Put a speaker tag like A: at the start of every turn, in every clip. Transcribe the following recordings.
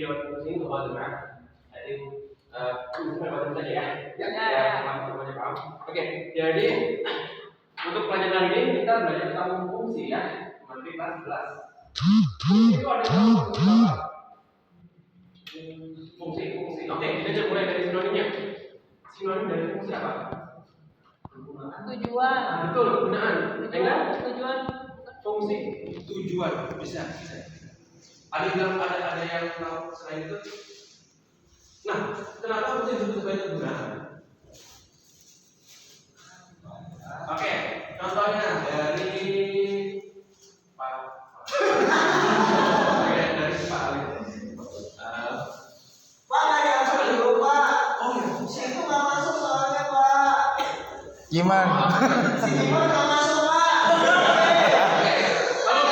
A: video ini untuk teman-teman. Jadi baca saja ya.
B: Ya.
A: Teman-teman paham. Oke, jadi untuk pelajaran ini kita belajar tentang fungsi ya. Materi kelas 11. Itu ada fungsi. Oke, kita coba mulai dari sinonimnya. Sinonim dari fungsi apa?
B: Tujuan.
A: Betul, penggunaan.
B: Tujuan.
A: Fungsi. Tujuan. Bisa. Ada yang tahu selain itu? Nah, kenapa fungsi disebut sebagai penggunaan? Oke, contohnya dari Pak. Dari Pak Ali.
C: Pak, ada yang masuk dulu, Pak.
A: Oh ya,
C: Situ nggak masuk soalnya, Pak.
D: Gimana?
C: Situ nggak masuk, Pak.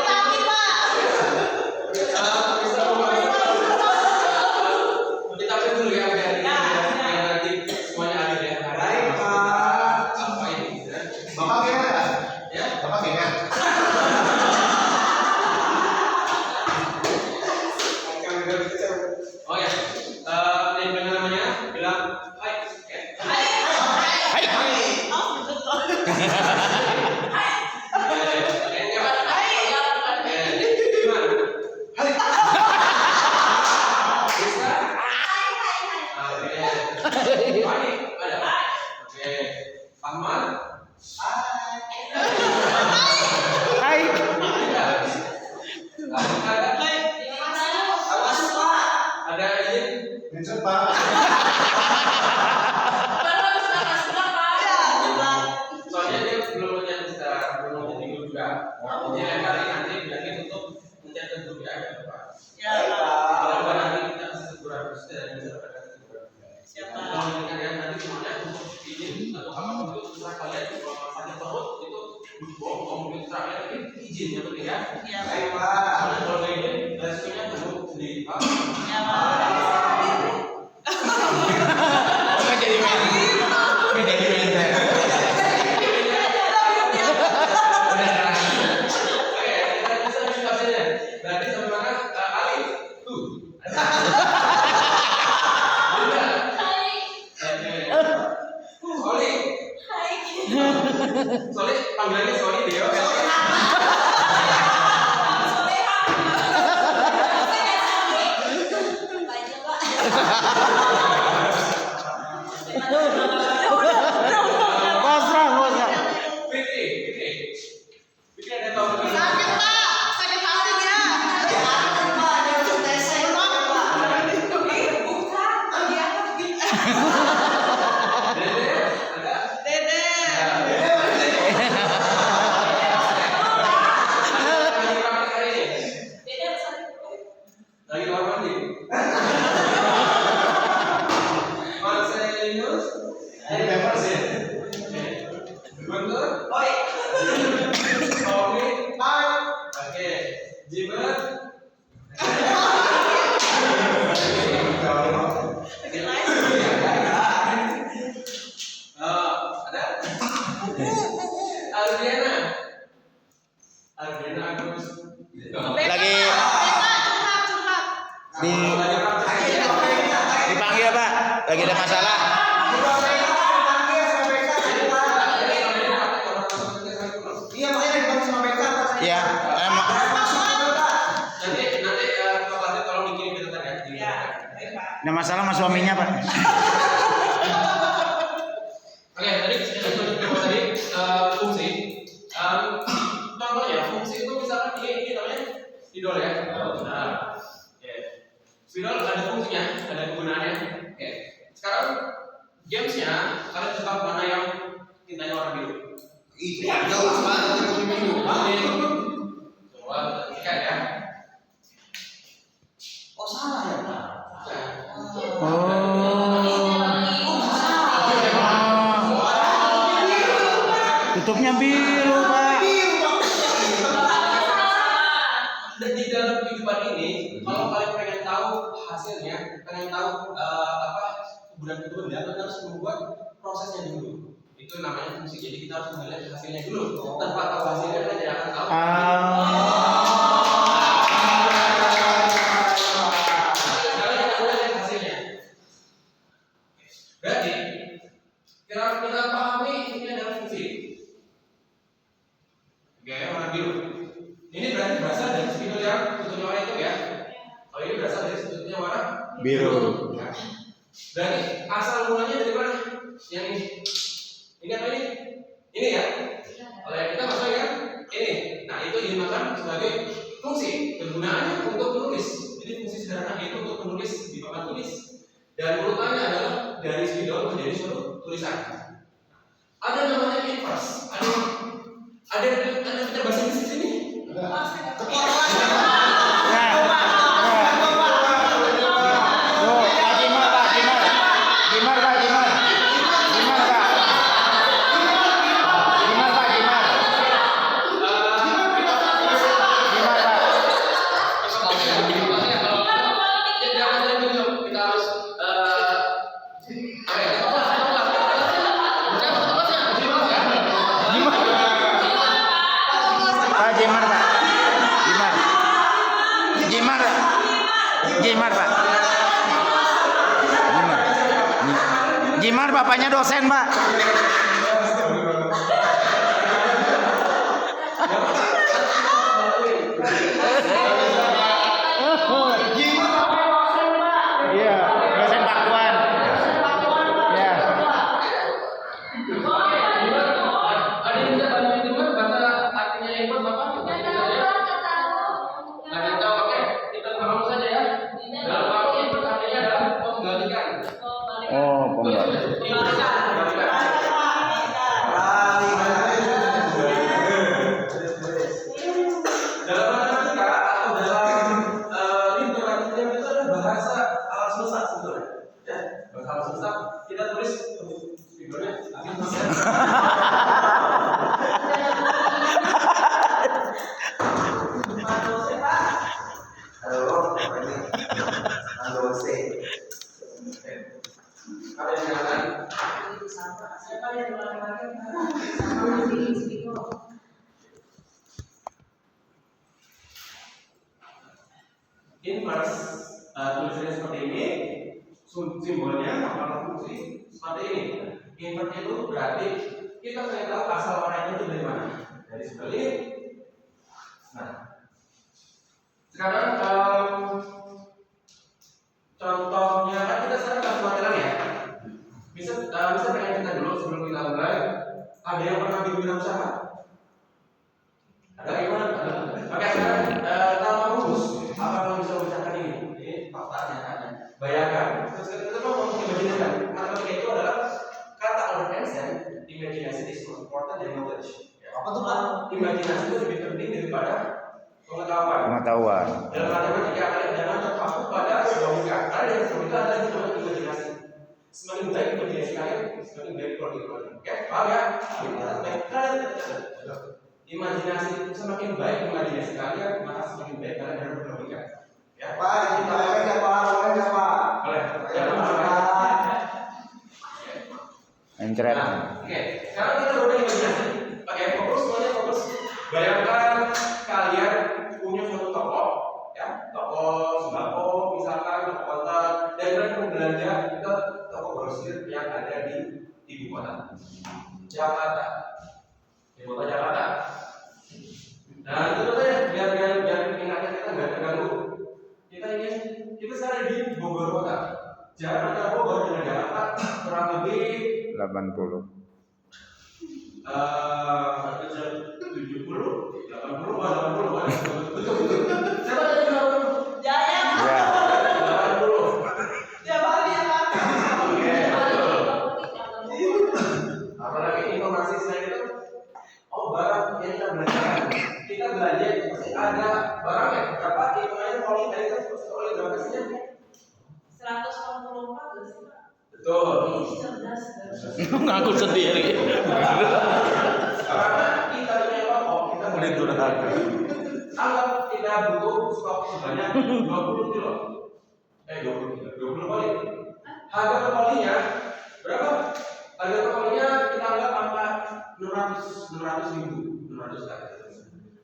B: Tapi Pak.
A: Kita ambil dulu ya, biar nanti semuanya adil ya.
C: Baik, Pak.
A: Apa ini?
E: Bapak gimana?
A: Ya.
E: Bapak gimana?
A: Oh ya, yang dengar namanya bilang hai.
D: Hai.
C: Masuk, Pak.
A: Ada izin?
E: Vincent, Pak.
A: Soalnya dia belum menjadi guru juga. Jadi lain kali nanti bilangin untuk mencetak guru aja, Pak.
C: Ya, Pak.
A: Kalau nanti kita kasih teguran, dan bisa dapat teguran.
C: Siapa?
A: Kalau kalian nanti semuanya untuk izin atau apapun itu terserah kalian. Kalau sakit perut itu bohong, itu terserah kalian. Tapi izin yang penting ya.
C: Ya, baik, Pak.
A: Soalnya kalau nggak izin, resikonya tanggung sendiri. Pak.
C: Ya, Pak.
D: Oke, jadi
A: Oke, kita bisa diskusinya. Berarti sampai mana? Ali. Tuh. Juga. Soli. Soli, panggilannya Soli Deo.
D: pasrah.
A: Fitri. Fitri ada tahu nggak?
B: Sakit hati dia.
C: Pak, dia untuk tes saya, Pak.
A: Dede, ada?
B: Dede.
A: Lagi kamar mandi. Marcelinus.
E: Ini members ya?
A: Guntur.
C: Baik.
A: Tommy.
C: Hai.
A: Oke. Jimat. Ada? Adriana. Adriana Agus.
D: Lagi
B: Curhat.
D: di dipanggil Pak. Lagi ada masalah.
C: Iya, makanya dipanggil sama BK.
D: Ya.
A: Nanti kelasnya tolong dikirim ke depan ya.
C: Ya, baik, Pak.
D: Ada masalah sama suaminya Pak.
A: Oke, tadi kita tadi fungsi. Contohnya fungsi itu misalkan ini namanya spidol ya. Nah, oke. Spidol ada fungsinya, ada kegunaannya. Oke. Sekarang gamesnya kalian suka mana yang tintanya warna biru?
E: Iya, jelas banget itu biru.
A: Coba perhatikan ya.
C: Oh, salah ya, Pak.
D: Tutupnya biru Pak.
A: Dan di dalam kehidupan ini, kalau kalian pengen tahu hasilnya, pengen tahu kemudian kalian harus membuat prosesnya dulu. Itu namanya fungsi. Jadi kita harus melihat hasilnya dulu. Tanpa tahu hasilnya, kita tidak akan tahu. Oke, warna biru. Ini berarti berasal dari spidol yang tutupnya warna itu ya. Kalau ini berasal dari tutupnya warna
D: Biru.
A: Ya. Berarti asal mulanya dari mana? Yang ini. Ini apa ini? Ini ya. Kalau yang kita masuk ya ini. Nah, itu dinamakan sebagai fungsi. Kegunaannya untuk menulis. Jadi fungsi sederhana itu untuk menulis di papan tulis. Dan urutannya adalah dari spidol menjadi suatu tulisan. Ada namanya inverse. Ada kita bahasa Inggris di sini.
D: Jimar bapaknya dosen, Pak. Iya, dosen Pakuan. Ya.
A: Ada yang bisa bantuin juga bahasa artinya inverse apa? Nggak ada tahu, oke? Kita paham saja ya. Dalam waktu inverse artinya adalah pembalikan.
D: Oh, pembalikan.
A: Dalam matematika atau dalam matematika itu ada bahasa alam semesta sebetulnya. Ya, bahasa alam semesta kita tulis figurnya. Ada yang lain? Inverse tulisannya seperti ini, simbolnya atau fungsi seperti ini. Inverse itu berarti kita pengen tahu asal warnanya itu dari mana. Dari sebelah ini. Nah, sekarang contohnya kan kita sekarang kasih material ya. Bisa pengen kita dulu sebelum kita mulai. Ada yang pernah bikin wirausaha? Ada gimana? Oke, sekarang kalau rumus, apa kamu bisa ucapkan ini? Ini faktanya kan? Bayangkan. Terus kita mau mengimajinasikan. Matematika itu adalah kata Albert Einstein, imagination is more important than knowledge.
C: Apa tuh, Pak?
A: Imajinasi itu lebih penting daripada pengetahuan.
D: Pengetahuan.
A: Dalam matematika kalian jangan terpaku pada logika. Karena yang logika adalah yang namanya imajinasi. Semakin baik imajinasi kalian, semakin baik prodi-prodi. Oke, paham ya? Imajinasi semakin baik imajinasi kalian, maka semakin baik kalian dalam berlogika. Ya,
C: Pak, kita aja, Pak. Boleh, Pak.
A: boleh. Jangan lupa.
D: Encret.
A: Nah, oke. Sekarang kita berubah imajinasi. Pakai fokus, semuanya fokus. Bayangkan kalian punya suatu toko, ya, toko sembako, misalkan toko konter, dan kalian mau belanja ke toko grosir yang ada di ibu kota Jakarta. Ibu kota Jakarta. Nah, itu saja biar ingatnya kita nggak terganggu. Kita sekarang di Bogor kota. Jarak antara Bogor dengan Jakarta kurang lebih
D: 80.
A: 70, 80, betul. Siapa tadi bilang?
B: Jaya.
D: Ya.
A: 80.
B: Tiap hari ya, Pak.
A: Oke, betul. Apalagi informasi selain itu, barang yang kita belanjakan. Kita belanja itu pasti ada barangnya. Berapa hitungannya poli tadi itu pasti oleh berapa sih?
B: 184 sih, Pak.
A: Betul.
B: Ih, cerdas.
D: Ngaku sendiri.
A: Karena kita punya toko, kita beli durhaka. Anggap kita butuh stok sebanyak 20 kilo. 20 koli. Harga per kolinya berapa? Harga per kolinya kita anggap angka 600 ribu.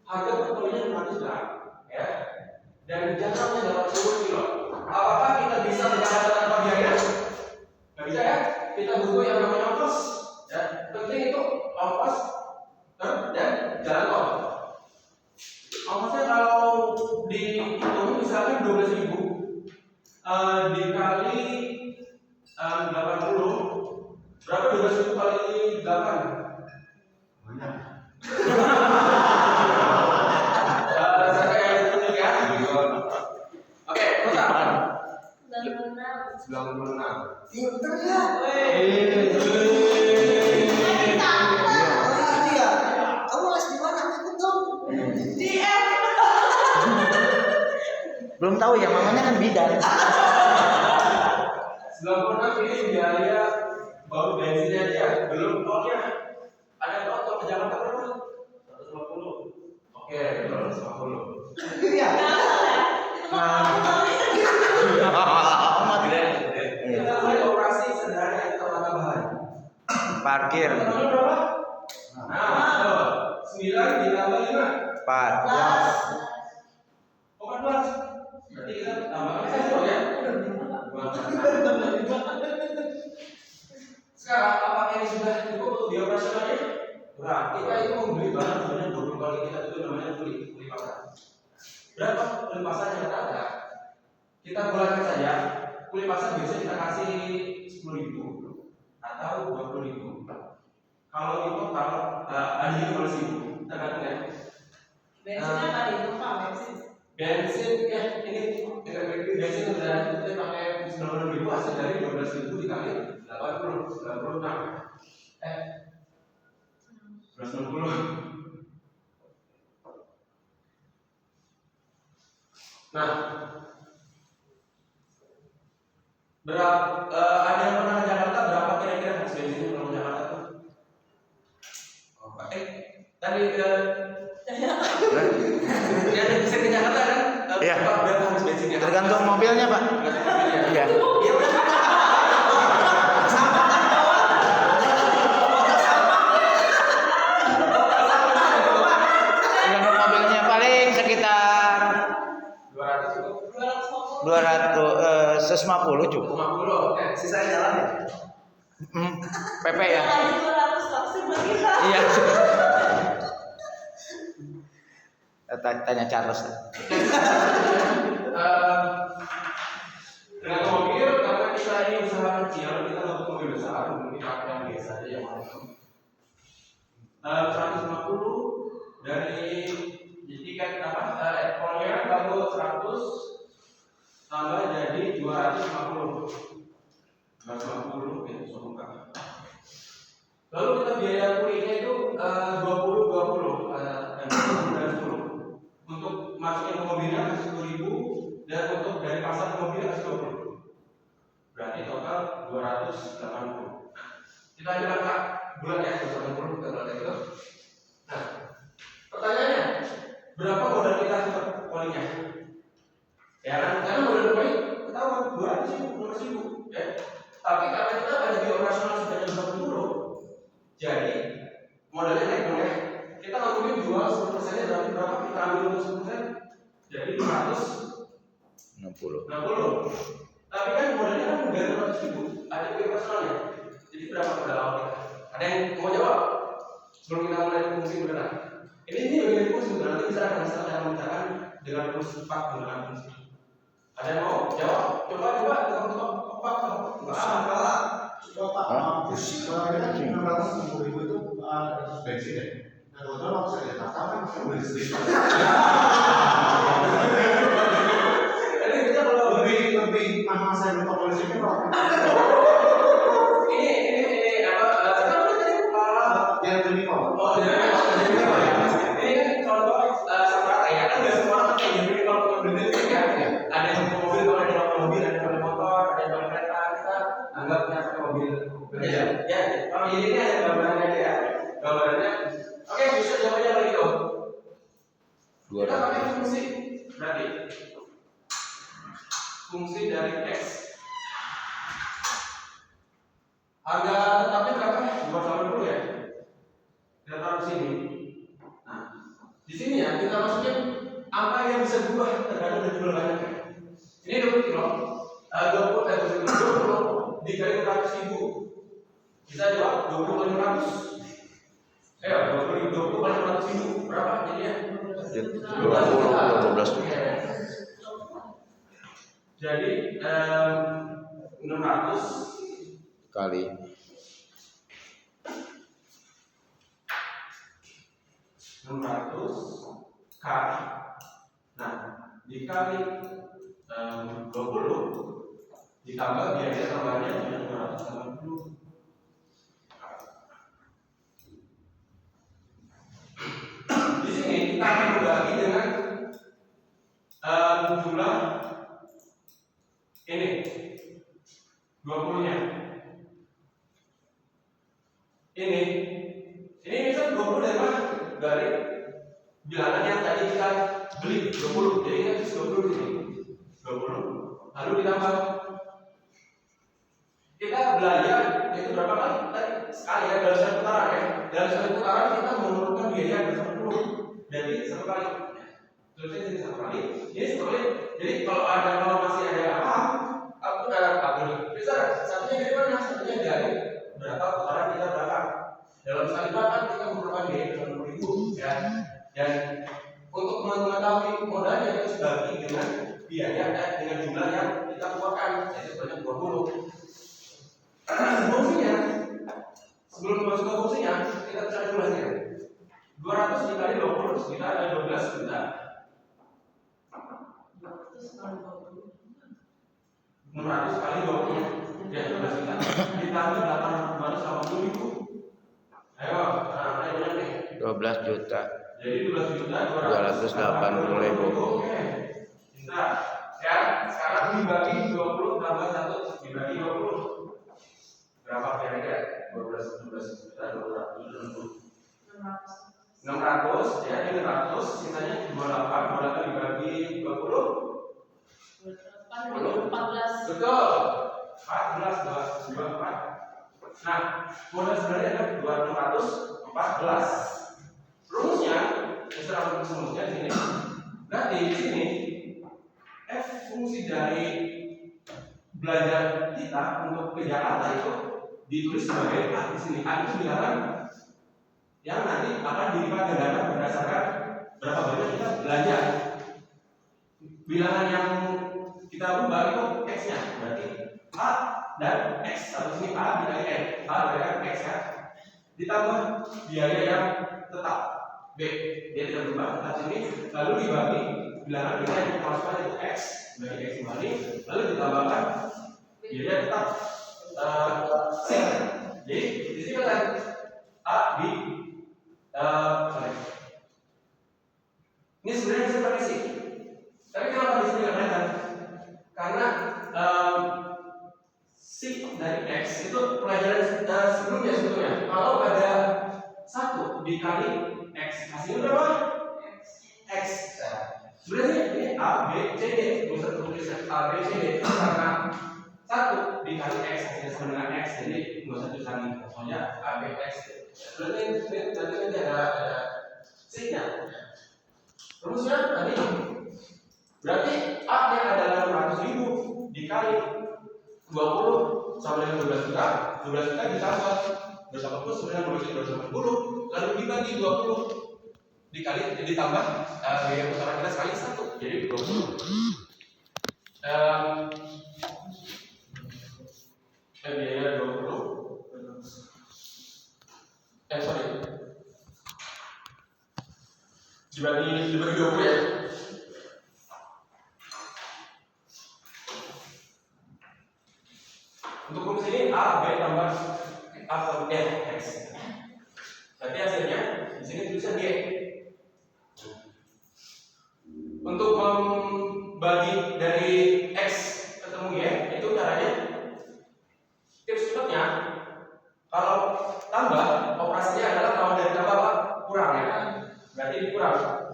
A: Harga per kolinya 600 gram, ya. Dan jangkauannya 80 kilo. Apakah kita bisa berjalan tanpa biaya? Nggak bisa ya. Kita butuh yang namanya ongkos. Ya, penting itu ongkos dan jalan tol.
C: Bentar ya.
B: Weh.
C: Iya. Kamu les di mana? Ikut dong.
B: Di M.
D: Belum tahu ya, mamanya kan bidan.
A: 96 ini biaya baru bensinnya aja, belum tolnya. Ada tol ke Jakarta berapa? 150. Oke, 150.
C: Iya.
A: Itu operasi sederhana itu tambahan.
D: Parkir
A: Totalnya berapa? Nah, 9 ditambah 5.
D: 4.
A: 14. Berarti kita tambahkan 1 ya. Sekarang apakah ini sudah cukup untuk dioperasionalnya? Nah, kita itu membeli barang sebenarnya 20 kali kita itu namanya beli pasar. Berapa beli pasar yang kita ada? Kita bulatkan saja. Beli pasar biasanya kita kasih 10.000 atau 20.000. Kalau di total ada juga 15.000, tergantung ya.
B: Bensinnya tadi itu Pak, bensin.
A: Bensin ya ini bensin udah kita pakai 96.000 hasil dari 12.000 dikali 96. 160. Nah, berapa ada yang pernah ke Jakarta berapa kira-kira harga bensin kalau Jakarta tuh? Tadi ya bisa ke Jakarta kan?
D: Iya.
A: Berapa harga bensinnya?
D: Tergantung mobilnya, Pak. Iya. Tergantung mobilnya paling sekitar
A: 200 cukup.
D: 150 cukup.
A: 50.
C: Sisanya jalan ya.
D: PP ya.
B: Lagi 200 taksi buat kita.
D: Iya. Tanya Charles.
A: Dengan mobil karena kita ini usaha kecil, kita nggak butuh mobil besar, mungkin pakai yang biasa aja yang mahal. 150 dari tiket ekornya baru 100 tambah jadi 250. 250 ya, suka. Lalu kita biaya kuliahnya itu 20 dan 10. Untuk masukin ke mobilnya kasih 10.000 dan untuk dari pasar ke mobilnya kasih 20. Berarti total 280. Kita bilang Pak, bulan ya 280 kita bulan itu. Nah, pertanyaannya berapa modal kita untuk polinya? Ya kan, karena modal poli ketahuan 200.000, 500.000 ya. Tapi karena kita ada di operasional sudah 20, jadi modalnya naik dong ya. Kita nggak mungkin jual 10%-nya berarti berapa? Kita ambil untuk 10%, jadi
D: 60.
A: 60. Tapi kan modalnya kan udah 200.000, ada di operasionalnya. Jadi berapa modal awal kita? Ada yang mau jawab? Sebelum kita mulai fungsi beneran. Ini bagian fungsi beneran, nanti bisa akan saya menceritakan dengan fungsi cepat menggunakan fungsi. Ada yang mau jawab? Coba tepat.
C: Salah.
E: Bapak, ini kan 660.000 itu bensin ya. Nah, total waktu saya lihat kan mobil listrik.
A: Jadi kita kalau
E: Lebih mahal saya beli mobil listrik kan berapa?
A: ini apa?
E: Yang lebih mahal.
A: Oh, jadi ini kan contoh seperti ya kan nggak semua orang kayak gini kalau mobil listrik ya. Ada yang pakai mobil, kalau ada yang pakai mobil, ada yang pakai motor, ada yang pakai kereta, kita anggapnya pakai mobil. Ya, kalau ini ada gambarannya aja ya. Gambarannya. Oke, bisa jawabannya begitu. Kita pakai fungsi berarti fungsi dari X. Harga tetapnya berapa? 280 ya. Kita taruh sini. Nah, di sini ya kita masukin angka yang bisa berubah tergantung dari jumlah banyaknya. Ini 20 kilo. 20 dikali 100.000 bisa jawab 20 kali 100. 20 kali 100.000 berapa jadinya?
D: 12 juta.
A: Jadi 600
D: Kali
A: 600 kali. Nah, dikali 20 ditambah biaya tambahannya dengan 280. Di sini kita akan membagi dengan jumlah ini 20-nya. Ini misal 20 dari mana? Dari bilangan yang tadi kita beli 20. Jadi kita tulis 20 di sini. 20. Lalu ditambah kita belanja itu berapa kali? Tadi sekali ya, dalam sekali putaran ya. Dalam sekali putaran kita menurunkan biaya bersama. Jadi satu kali. Tulisnya jadi satu kali. Ini satu kali. Jadi kalau masih ada aku bisa satunya dari mana? Satunya dari berapa putaran kita berangkat. Dalam sekali berangkat kita memerlukan biaya 20.000 ya. Dan untuk mengetahui modalnya kita bagi dengan biaya dengan jumlah yang kita keluarkan, yaitu sebanyak 20. Fungsinya, sebelum masuk ke fungsinya, kita cari dulu hasilnya. 200 dikali 20 sekitar ada 12 juta. 600 kali 20 ya 12 juta. Ditambah 880.000. Ayo, ayo nih.
D: 12 juta.
A: Jadi 12 juta
D: 280.000.
A: Oke. Nah, ya, sekarang dibagi 20 tambah 1 dibagi 20. Berapa kira-kira? 12 juta 260. 600 ya, ini 100, sisanya 28 dibagi 20.
B: 14.
A: Betul. 14 24. Nah, modal sebenarnya adalah 214. Rumusnya, misalnya rumusnya di sini. Berarti di sini f fungsi dari belanja kita untuk ke Jakarta itu ditulis sebagai a di sini. A itu bilangan yang nanti akan dilipat gandakan berdasarkan berapa banyak kita belanja. Bilangan yang kita ubah itu x-nya, berarti a dan x. Atau sini a dikali n, a dikali x ya. Ditambah biaya yang tetap b, dia tidak berubah tetap sini. Lalu dibagi bilangan kita yang dimasukkan itu x, bagi x kembali. Lalu ditambahkan biaya tetap c. Jadi di sini kan a b ini sebenarnya bisa pakai C. Tapi kenapa di sini nggak kelihatan? Karena C dari X itu pelajaran sebelumnya sebetulnya. Kalau ada 1 dikali X, hasilnya berapa? X. Sebenarnya ini A, B, C, D. Bisa tulisnya A, B, C, D. Karena 1 dikali X hasilnya sama dengan X, jadi nggak usah tulis lagi. Soalnya A, B, X. Berarti nanti ada C-nya. Rumusnya tadi. Berarti A nya adalah 600.000 dikali 20 sama dengan 12 juta. 12 juta ditambah 280 sama dengan 280, lalu dibagi 20 dikali ditambah biaya putaran kita sekali 1, jadi 20. Biaya 20. Sorry. Dibagi 20 ya. Untuk fungsi ini A, B tambah A X. Berarti hasilnya di sini tulisan Y. Untuk membagi dari X ketemu Y itu caranya tips cepatnya. Kalau tambah operasinya adalah kalau dari tambah apa? Kurang ya. Berarti dikurang.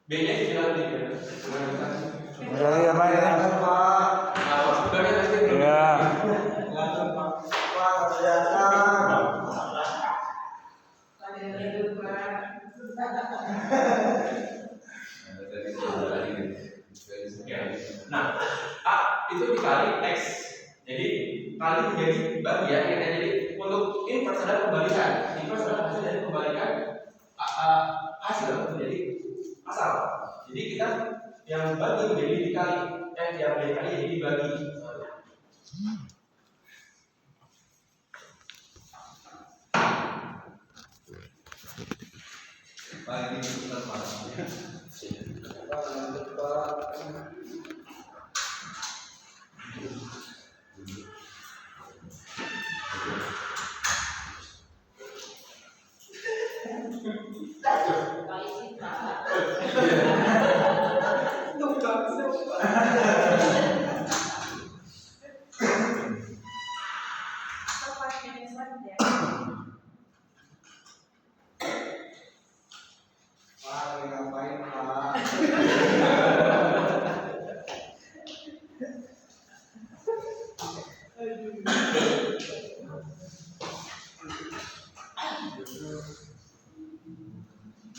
A: B-nya dibilang di
D: Dari apa ya? Iya.
A: Nah, A itu dikali X. Jadi kali menjadi bagian ya. Jadi untuk inverse adalah kebalikan. Inverse adalah hasil dari kebalikan hasil menjadi asal. Jadi kita yang bagi menjadi dikali, yang dikali jadi dibagi.
E: Pagi kita malam.
C: Pak, lagi ngapain Pak?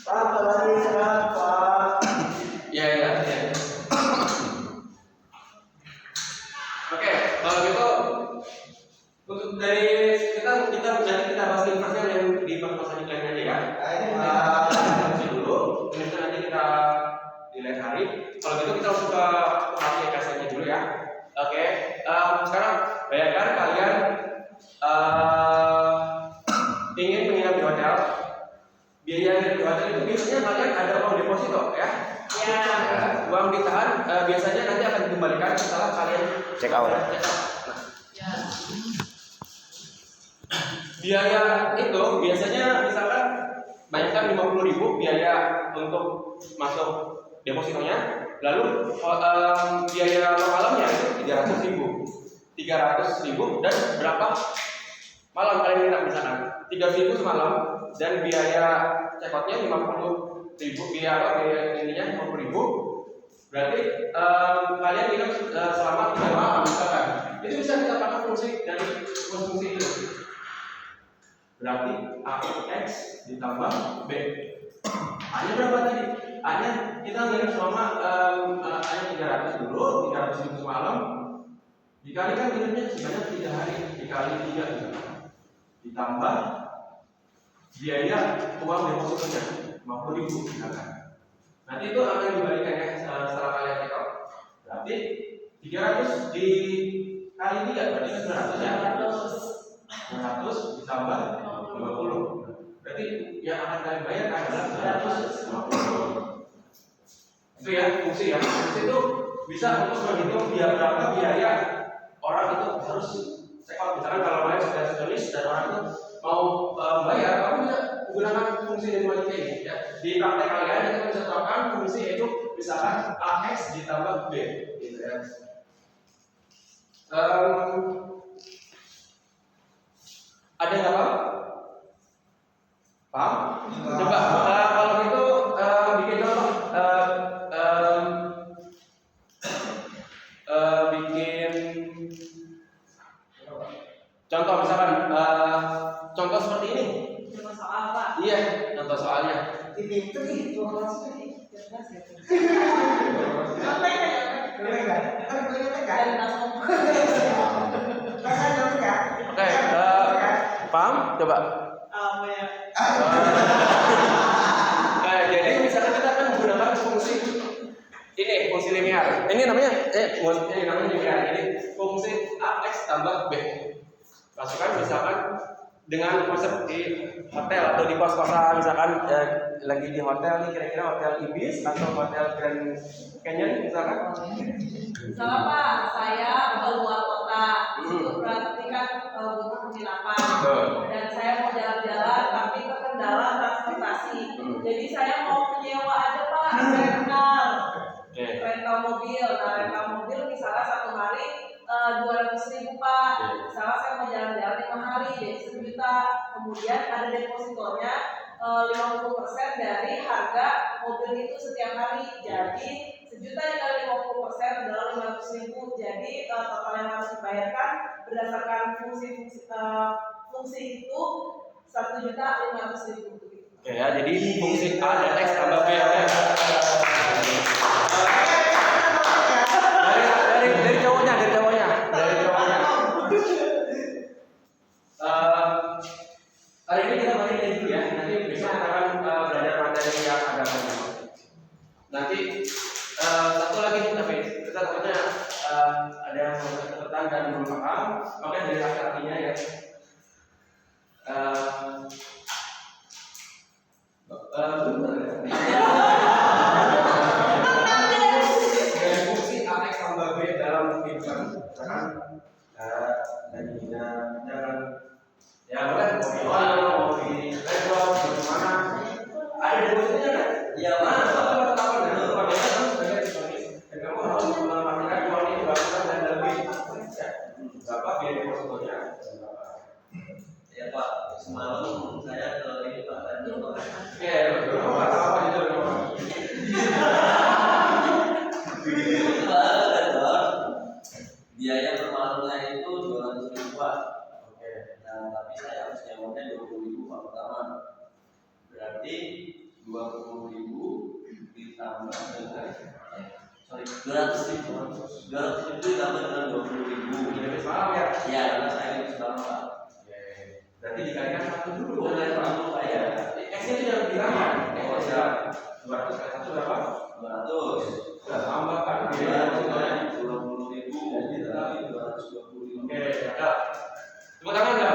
C: Pak, lagi sehat Pak.
A: Ya, ya, ya. Oke, kalau gitu untuk dari kita nanti kita bahas inverse yang di permasalahan lain aja ya. Kita dulu, kemudian nanti kita di lain hari. Kalau gitu kita langsung ke aplikasinya dulu ya. Oke, sekarang bayangkan kalian ingin menginap di hotel. Biaya di hotel itu biasanya kalian ada uang deposito ya.
B: Ya.
A: Uang ditahan biasanya nanti akan dikembalikan setelah kalian
D: Check out.
B: Ya.
A: Biaya itu biasanya misalkan bayangkan 50.000 biaya untuk masuk depositonya, lalu biaya malamnya itu 300.000 dan berapa malam kalian minta misalkan 3.000 semalam dan biaya check outnya 50.000 biaya ininya 50.000 berarti kalian minum selama 3 malam misalkan itu bisa kita pakai fungsi dari fungsi itu berarti AX ditambah B A-nya berapa tadi? A-nya kita minum selama A-nya 300 dulu 300.000 semalam dikalikan minumnya sebanyak 3 hari dikali 3 misalkan ditambah biaya uang depositonya 50.000 misalkan. Nanti itu akan dibalikan ya setelah kalian check out. Berarti 300 dikali 3 berarti 900 ya. 900 ditambah 50. Berarti yang akan kalian bayar adalah 950. Itu ya fungsi ya. Fungsi itu bisa untuk menghitung berapa biaya orang itu harus check out. Misalkan kalau kalian sudah tulis dan orang itu mau bayar, kamu bisa menggunakan fungsi dari matematika ini ya. Di praktek kalian kita bisa terapkan fungsi itu misalkan AX ditambah B gitu ya. Ada nggak Pak? Paham? Coba kalau gitu bikin contoh bikin contoh misalkan contoh seperti ini.
B: Cuma soal Pak.
A: Iya, contoh soalnya.
C: Ini itu nih, dua kelas ini.
B: Cerdas ya.
C: Sampai kan? Kan gue nyetek kan?
B: Dan langsung.
C: Bahasa Indonesia.
A: Oke, paham? Coba.
B: Apa ya?
A: Jadi misalkan kita akan menggunakan fungsi ini, fungsi linear. Ini namanya linear. Jadi fungsi AX tambah B. Masukkan misalkan dengan konsep di hotel atau di kos-kosan misalkan lagi di hotel nih kira-kira hotel Ibis atau hotel Grand Canyon misalkan.
B: Misalnya Pak, saya keluar kota, itu berarti kan butuh penginapan. Dan saya mau jalan-jalan tapi terkendala transportasi. Jadi saya mau menyewa aja Pak, rental mobil. Nah rental mobil misalnya satu hari 200.000 Pak. Misalnya saya mau jalan-jalan 5 hari, jadi 1 juta. Kemudian ada depositonya 50% dari harga mobil itu setiap hari. Jadi 1 juta dikali 50% adalah 500.000. Jadi total yang harus dibayarkan berdasarkan fungsi itu 1.500.000.
A: Oke ya, jadi fungsi A dan X tambah B ya. Dari cowoknya. Hari ini kita balik dulu ya. Nanti besok kita akan belajar materi yang agak banyak. Nanti satu lagi tapi kita takutnya ada yang catatan dan belum paham, makanya dari laki-lakinya ya. Bener ya? Dari fungsi AX tambah B dalam kehidupan misalkan jangan ya boleh mau di level bagaimana ada depositnya kan? Ya mana kalau tahu dan bagaimana sebagai disulis dan kamu harus memastikan uang ini berapa dan lebih berapa biaya depositonya ya Pak semalam saya ke ini Pak tadi ya betul apa itu biaya per malamnya itu 200.000 Pak. Oke. Nah, tapi saya harus nyewanya 20.000 Pak pertama. Berarti 20.000 ditambah dengan 200.000 ditambah dengan 20.000. Jadi semalam ya? Iya, karena saya itu semalam Pak. Oke. Berarti dikalikan satu dulu. Boleh Pak ya. X-nya itu yang bilang ya? Oh ya. 200 kali 1 berapa? 200. Sudah tambah kan? Iya, 20.000 jadi tadi 220.000. Oke, ada. Tepuk tangan enggak?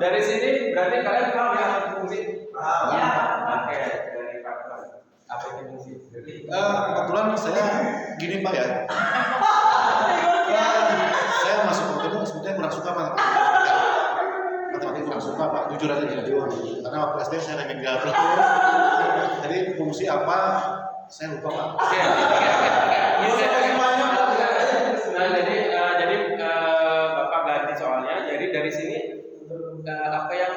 A: Dari sini berarti kalian paham ya fungsi? Paham. Ya. Oke, dari Pak apa itu fungsi?
E: Kebetulan saya gini Pak ya. Saya masuk waktu itu sebetulnya kurang suka Pak. Matematika kurang suka Pak, jujur aja jujur. Karena waktu SD saya remedial. Jadi fungsi apa saya lupa Pak.
A: Oke. Jadi Bapak ganti soalnya. Jadi dari sini apa yang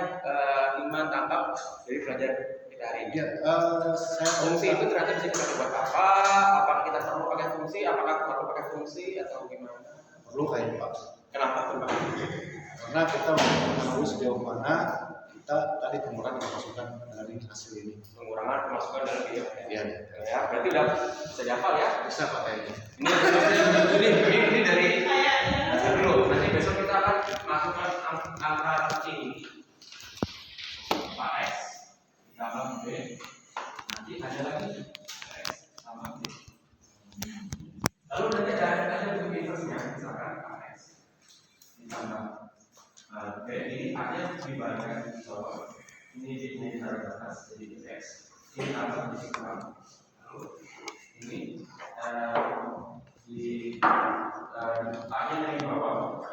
A: Iman tangkap dari pelajaran kita hari ini?
E: Ya, saya
A: Fungsi itu ternyata bisa dipakai buat apa? Apakah kita perlu pakai fungsi? Apakah perlu pakai fungsi atau gimana?
E: perlu kayaknya Pak.
A: Kenapa perlu pakai fungsi?
E: Karena kita mengetahui sejauh mana kita tadi pengurangan pemasukan dari hasil ini.
A: Pengurangan pemasukan dari biaya.
E: Iya.
A: Ya, berarti udah bisa dihafal ya?
E: Bisa Pak kayaknya.
A: Ini dari hasil dulu. Nanti besok kita akan masukkan angka ini. Pak X tambah B. Nanti ada lagi X tambah B. Lalu nanti ada bentuk inversnya, misalkan Pak X ditambah B ini A-nya dibalikan di bawah. Ini ditaruh di atas jadi X. Ini tambah di sini. Lalu ini di A-nya dari bawah.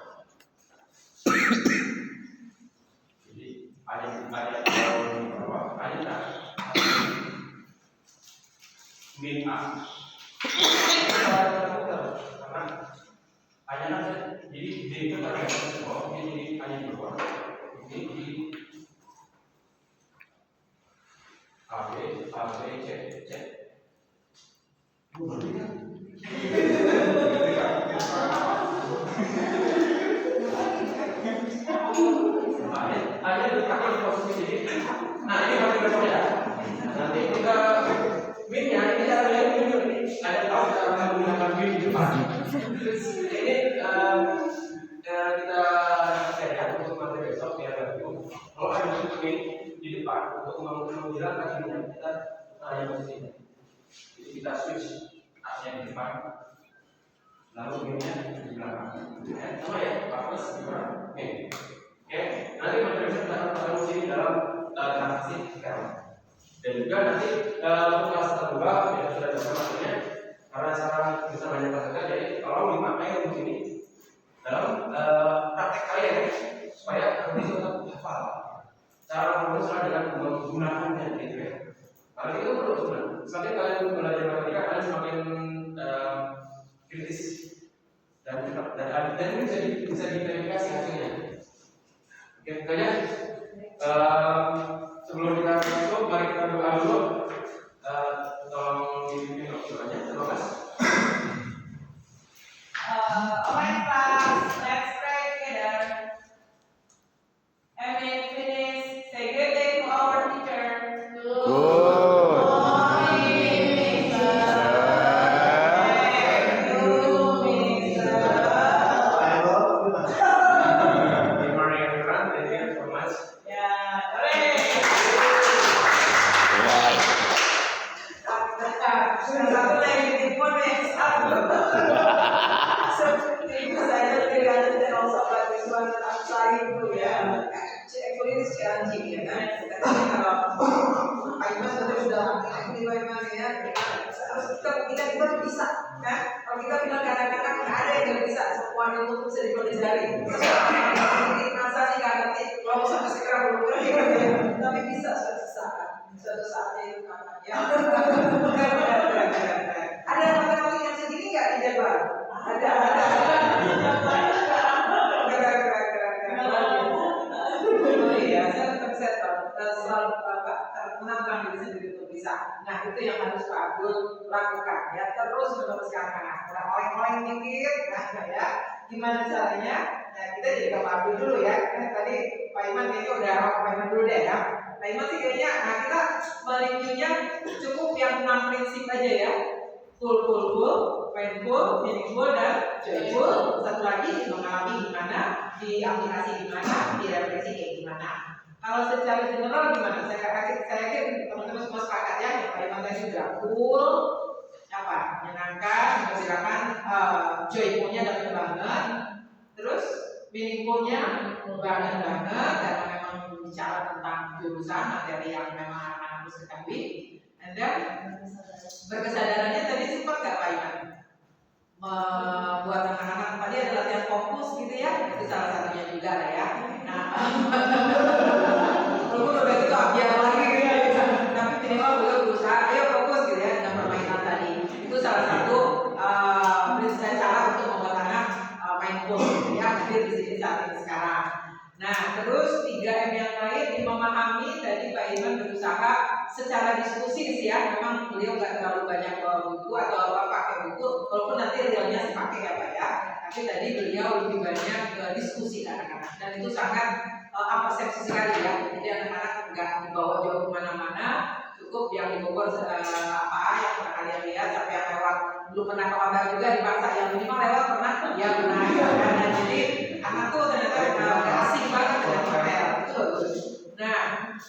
A: Jadi A-nya di bawah, A-nya min A. Karena A-nya jadi D itu ada di bawah, ini A-nya di bawah. Ini di A, B, C, C. Berarti kan? Ada dipakai di posisi ini. Nah ini masih berbeda ya. Nanti kita min-nya ini cara lihat ini ada tahu cara menggunakan min di depan. Ini kita share untuk materi besok biar baru. Kalau ada min di depan untuk menghilangkan min-nya kita hanya posisi ini. Jadi kita switch A-nya di depan, lalu min-nya di belakang. Sama ya, bagus gimana? Min. Oke, nanti materi bisa kita akan sini dalam transaksi sekarang. Dan juga nanti untuk kelas kedua ya sudah dapat materinya karena sekarang bisa banyak saja. Jadi kalau dipakai di sini dalam praktek kalian supaya nanti tetap hafal. Cara menulis dengan menggunakannya gitu ya. Karena itu perlu sebenarnya. Semakin kalian belajar matematika kalian semakin kritis dan cepat dan ini bisa diverifikasi hasilnya. Oke, makanya sebelum kita tutup, mari kita doa dulu. Tolong dipimpin doanya, terima kasih.
B: Alright, class, let's pray together. And we finish. Say good day to our teacher. Seperti itu saja tidak ada dan also like this one I'm trying to ya harus kita bisa kan. Kalau kita bilang kadang-kadang nggak ada yang nggak bisa, semua ilmu itu bisa dipelajari. Terus masa sih nggak ngerti, kalau sampai sekarang belum ngerti kan ya, tapi bisa suatu saatnya itu kapan ya. Ada matematik yang segini nggak di Jabar? Ada. Iya, saya tetap selalu menantang diri sendiri untuk bisa. Nah, itu yang harus Pak Abdul lakukan ya, terus meneruskan anak. Oleng-oleng dikit, nah ya, gimana caranya? Nah, kita jadi ke Pak Abdul dulu ya. Tadi Pak Iman kayaknya udah Pak Iman dulu deh ya. Pak Iman sih kayaknya, nah kita mereviewnya cukup yang 6 prinsip aja ya. Full, painful, meaningful, dan joyful. Satu lagi mengalami gimana, diaplikasi gimana, direfleksi kayak gimana. Kalau secara general gimana? Saya yakin teman-teman semua sepakat ya. Yang Pak Iman tadi sudah full, apa? Menyenangkan, menghasilkan, joyfulnya dapat banget. Terus meaningfulnya banget, karena memang bicara tentang jurusan materi yang memang anak-anak harus ketahui. And then berkesadarannya tadi sempat nggak Pak Iman membuat anak-anak tadi ada latihan fokus gitu ya, itu salah satunya juga lah ya. Nah, walaupun udah gitu biar lagi gitu ya, tapi minimal juga berusaha ayo fokus gitu ya dengan permainan tadi. Itu salah satu prinsip cara untuk membuat anak mindful gitu ya, hadir di sini saat ini sekarang. Nah, terus 3M yang lain memahami tadi Pak Iman berusaha secara diskusi sih ya, memang beliau nggak terlalu banyak bawa buku atau apa pakai buku, walaupun nanti realnya sih pakai ya Pak ya. Tapi tadi beliau lebih banyak diskusi anak-anak dan itu sangat persepsi sekali ya. Jadi anak-anak nggak dibawa jauh kemana-mana, cukup yang di Bogor apa yang pernah kalian lihat, sampai yang lewat belum pernah ke hotel juga dipaksa yang minimal lewat pernah ya pernah ya. Nah, jadi anak tuh ternyata udah asing banget dengan hotel itu bagus. Nah,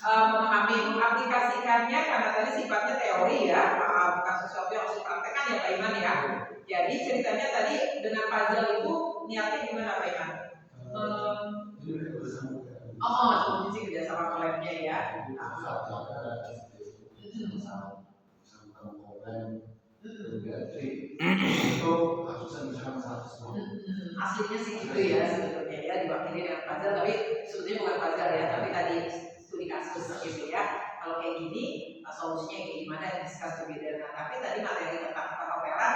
B: memahami, mengaplikasikannya karena tadi sifatnya teori ya, bukan sesuatu yang harus dipraktekkan ya Pak Iman ya. Jadi ceritanya tadi dengan puzzle itu niatnya gimana Pak Iman? Kunci kerjasama koleknya ya. Aslinya sih gitu ya sebetulnya ya, diwakili dengan puzzle, tapi sebetulnya bukan puzzle ya, tapi tadi studi kasus gitu ya. Kalau kayak gini solusinya kayak gimana discuss together. Nah, tapi tadi materi tentang perhotelan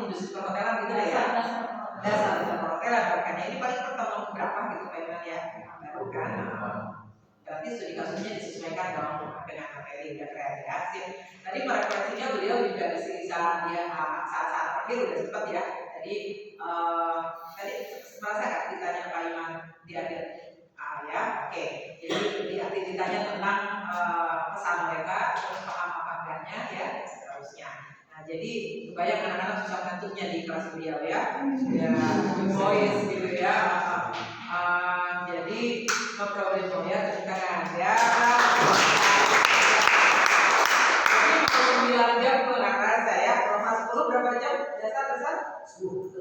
B: industri perhotelan gitu ya. Dasar perhotelan makanya ini paling pertemuan berapa gitu Pak Iman ya, baru kan. Berarti studi kasusnya disesuaikan dengan materi dan kreasi. Tadi refleksinya beliau juga di saat dia saat-saat terakhir udah sempat ya. Jadi tadi merasa nggak ditanya Pak Iman di akhir? Ya, oke. Jadi ditanya tentang pesan mereka, terus paham apa enggaknya ya, dan seterusnya. Nah, jadi kebayang anak-anak susah ngantuknya di kelas beliau ya, ya voice gitu ya. Jadi no problem ya, tepuk tangan ya. Jadi 9 jam tuh nggak kerasa ya, kalau 10 berapa jam? Dasar 10.